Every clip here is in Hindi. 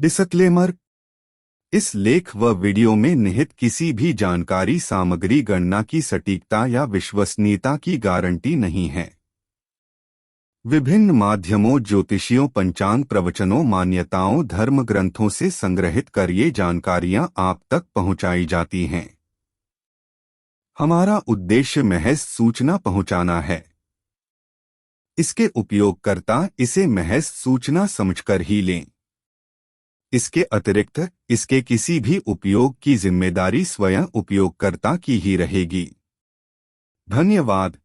डिस्क्लेमर। इस लेख व वीडियो में निहित किसी भी जानकारी सामग्री गणना की सटीकता या विश्वसनीयता की गारंटी नहीं है। विभिन्न माध्यमों, ज्योतिषियों, पंचांग, प्रवचनों, मान्यताओं, धर्म ग्रंथों से संग्रहित कर ये जानकारियां आप तक पहुंचाई जाती हैं। हमारा उद्देश्य महज सूचना पहुंचाना है। इसके उपयोगकर्ता इसे महज सूचना समझकर ही लें। इसके अतिरिक्त इसके किसी भी उपयोग की जिम्मेदारी स्वयं उपयोगकर्ता की ही रहेगी। धन्यवाद।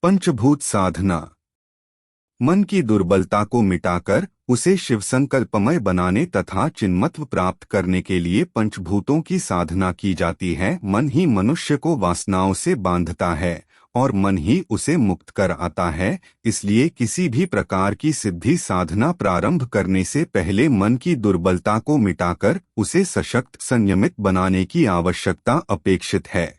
पंचभूत साधना। मन की दुर्बलता को मिटाकर उसे शिवसंकल्पमय बनाने तथा चिन्मत्व प्राप्त करने के लिए पंचभूतों की साधना की जाती है। मन ही मनुष्य को वासनाओं से बांधता है और मन ही उसे मुक्त कर आता है। इसलिए किसी भी प्रकार की सिद्धि साधना प्रारंभ करने से पहले मन की दुर्बलता को मिटाकर उसे सशक्त, संयमित बनाने की आवश्यकता अपेक्षित है।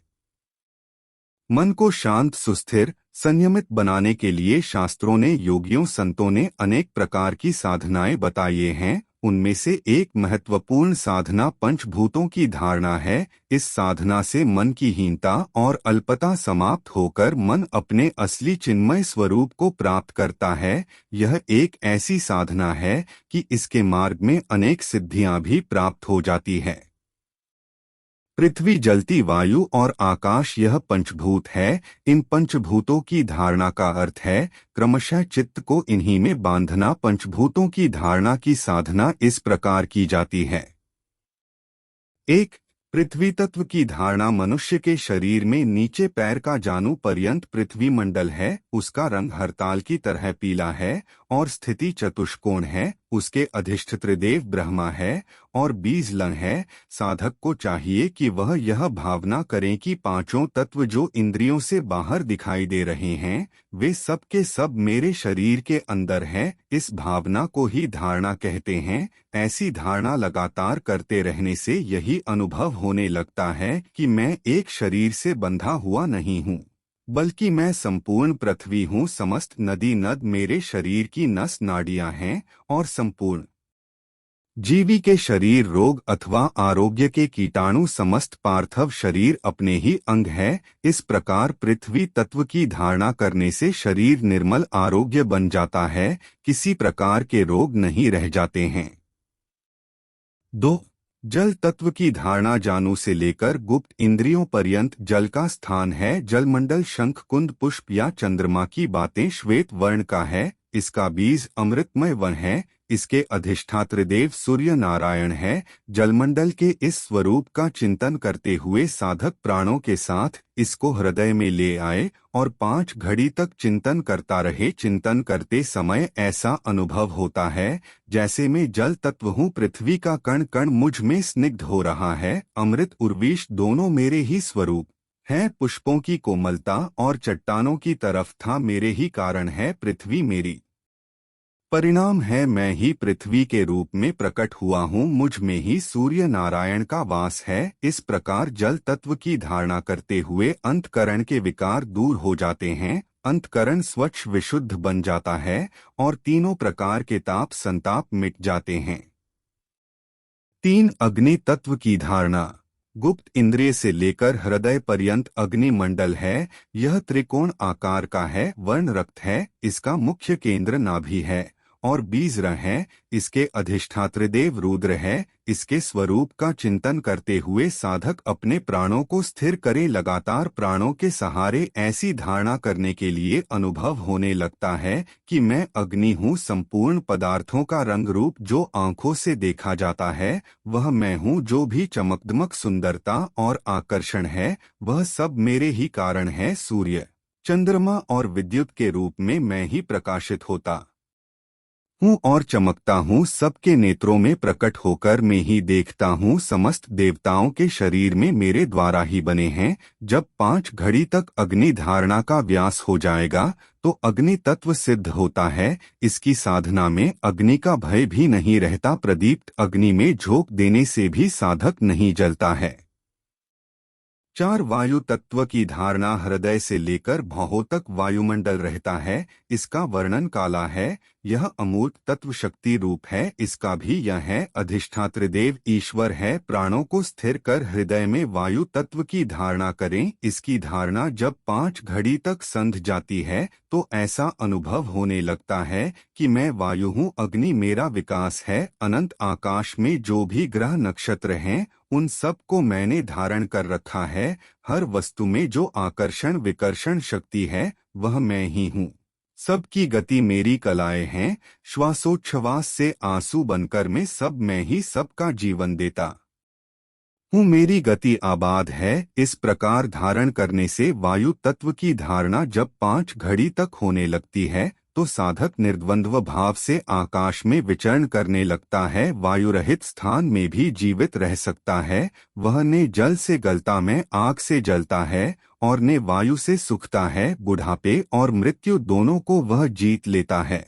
मन को शांत, सुस्थिर, संयमित बनाने के लिए शास्त्रों ने, योगियों, संतों ने अनेक प्रकार की साधनाएं बताई हैं। उनमें से एक महत्वपूर्ण साधना पंचभूतों की धारणा है। इस साधना से मन की हीनता और अल्पता समाप्त होकर मन अपने असली चिन्मय स्वरूप को प्राप्त करता है। यह एक ऐसी साधना है कि इसके मार्ग में अनेक सिद्धियां भी प्राप्त हो जाती है। पृथ्वी, जलती वायु और आकाश यह पंचभूत है। इन पंचभूतों की धारणा का अर्थ है क्रमशः चित्त को इन्हीं में बांधना। पंचभूतों की धारणा की साधना इस प्रकार की जाती है। 1. पृथ्वी तत्व की धारणा। मनुष्य के शरीर में नीचे पैर का जानु पर्यंत पृथ्वी मंडल है। उसका रंग हरताल की तरह पीला है और स्थिति चतुष्कोण है। उसके अधिष्ठात्री देव ब्रह्मा है और बीज लन है। साधक को चाहिए कि वह यह भावना करें कि पांचों तत्व जो इंद्रियों से बाहर दिखाई दे रहे हैं वे सब के सब मेरे शरीर के अंदर है। इस भावना को ही धारणा कहते हैं। ऐसी धारणा लगातार करते रहने से यही अनुभव होने लगता है कि मैं एक शरीर से बंधा हुआ नहीं हूँ, बल्कि मैं संपूर्ण पृथ्वी हूँ। समस्त नदी नद मेरे शरीर की नस नाड़ियां हैं और संपूर्ण जीवी के शरीर रोग अथवा आरोग्य के कीटाणु, समस्त पार्थिव शरीर अपने ही अंग है। इस प्रकार पृथ्वी तत्व की धारणा करने से शरीर निर्मल आरोग्य बन जाता है। किसी प्रकार के रोग नहीं रह जाते हैं। 2. जल तत्व की धारणा। जानु से लेकर गुप्त इंद्रियों पर्यंत जल का स्थान है। जलमंडल शंख, कुंद, पुष्प या चंद्रमा की बातें श्वेत वर्ण का है। इसका बीज अमृतमय वन है। इसके अधिष्ठात्री देव सूर्य नारायण है। जलमंडल के इस स्वरूप का चिंतन करते हुए साधक प्राणों के साथ इसको हृदय में ले आए और 5 घड़ी तक चिंतन करता रहे। चिंतन करते समय ऐसा अनुभव होता है जैसे मैं जल तत्व हूँ। पृथ्वी का कण कण मुझ में स्निग्ध हो रहा है। अमृत उर्विश दोनों मेरे ही स्वरूप हैं। पुष्पों की कोमलता और चट्टानों की तरफ था मेरे ही कारण है। पृथ्वी मेरी परिणाम है। मैं ही पृथ्वी के रूप में प्रकट हुआ हूँ। मुझ में ही सूर्य नारायण का वास है। इस प्रकार जल तत्व की धारणा करते हुए अंतकरण के विकार दूर हो जाते हैं। अंतकरण स्वच्छ विशुद्ध बन जाता है और तीनों प्रकार के ताप संताप मिट जाते हैं। 3. अग्नि तत्व की धारणा। गुप्त इंद्रिय से लेकर हृदय पर्यंत अग्नि मंडल है। यह त्रिकोण आकार का है। वर्ण रक्त है। इसका मुख्य केंद्र नाभि है और बीज र है। इसके अधिष्ठात्री देव रुद्र है। इसके स्वरूप का चिंतन करते हुए साधक अपने प्राणों को स्थिर करे। लगातार प्राणों के सहारे ऐसी धारणा करने के लिए अनुभव होने लगता है कि मैं अग्नि हूँ। संपूर्ण पदार्थों का रंग रूप जो आंखों से देखा जाता है वह मैं हूँ। जो भी चमकदमक, सुंदरता और आकर्षण है वह सब मेरे ही कारण है। सूर्य, चंद्रमा और विद्युत के रूप में मैं ही प्रकाशित होता हूँ और चमकता हूँ। सबके नेत्रों में प्रकट होकर मैं ही देखता हूँ। समस्त देवताओं के शरीर में मेरे द्वारा ही बने हैं। जब 5 घड़ी तक अग्नि धारणा का व्यास हो जाएगा तो अग्नि तत्व सिद्ध होता है। इसकी साधना में अग्नि का भय भी नहीं रहता। प्रदीप्त अग्नि में झोंक देने से भी साधक नहीं जलता है। 4 वायु तत्व की धारणा हृदय से लेकर भौहों तक वायुमंडल रहता है। इसका वर्णन काला है। यह अमूर्त तत्व शक्ति रूप है। इसका भी यह है अधिष्ठात्र देव ईश्वर है। प्राणों को स्थिर कर हृदय में वायु तत्व की धारणा करें। इसकी धारणा जब 5 घड़ी तक संध जाती है तो ऐसा अनुभव होने लगता है कि मैं वायु हूँ, अग्नि मेरा विकास है। अनंत आकाश में जो भी ग्रह नक्षत्र हैं उन सब को मैंने धारण कर रखा है। हर वस्तु में जो आकर्षण विकर्षण शक्ति है वह मैं ही हूँ। सबकी गति मेरी कलाएं हैं। श्वासोच्छ्वास से आंसू बनकर मैं ही सबका जीवन देता हूँ। मेरी गति आबाद है। इस प्रकार धारण करने से वायु तत्व की धारणा जब 5 घड़ी तक होने लगती है तो साधक निर्द्वंद्व भाव से आकाश में विचरण करने लगता है। वायु रहित स्थान में भी जीवित रह सकता है। वह ने जल से गलता में आग से जलता है और ने वायु से सूखता है। बुढ़ापे और मृत्यु दोनों को वह जीत लेता है।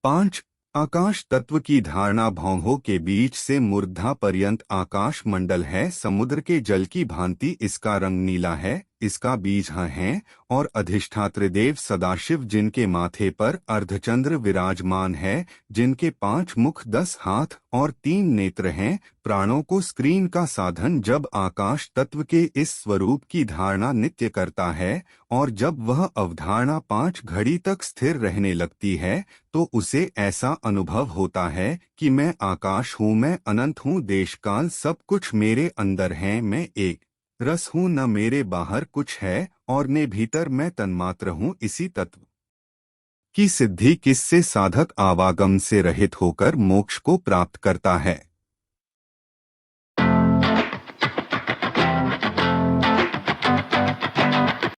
5 आकाश तत्व की धारणा भौहों के बीच से मूर्धा पर्यंत आकाश मंडल है। समुद्र के जल की भांति इसका रंग नीला है। इसका बीज है और अधिष्ठात्र देव सदाशिव जिनके माथे पर अर्धचंद्र विराजमान है, जिनके 5 मुख 10 हाथ और 3 नेत्र हैं। प्राणों को स्क्रीन का साधन जब आकाश तत्व के इस स्वरूप की धारणा नित्य करता है और जब वह अवधारणा 5 घड़ी तक स्थिर रहने लगती है तो उसे ऐसा अनुभव होता है कि मैं आकाश हूँ, मैं अनंत हूँ, देशकाल सब कुछ मेरे अंदर है, मैं एक रस हूँ, न मेरे बाहर कुछ है और ने भीतर मैं तन्मात्र हूँ। इसी तत्व की सिद्धि किससे साधक आवागम से रहित होकर मोक्ष को प्राप्त करता है।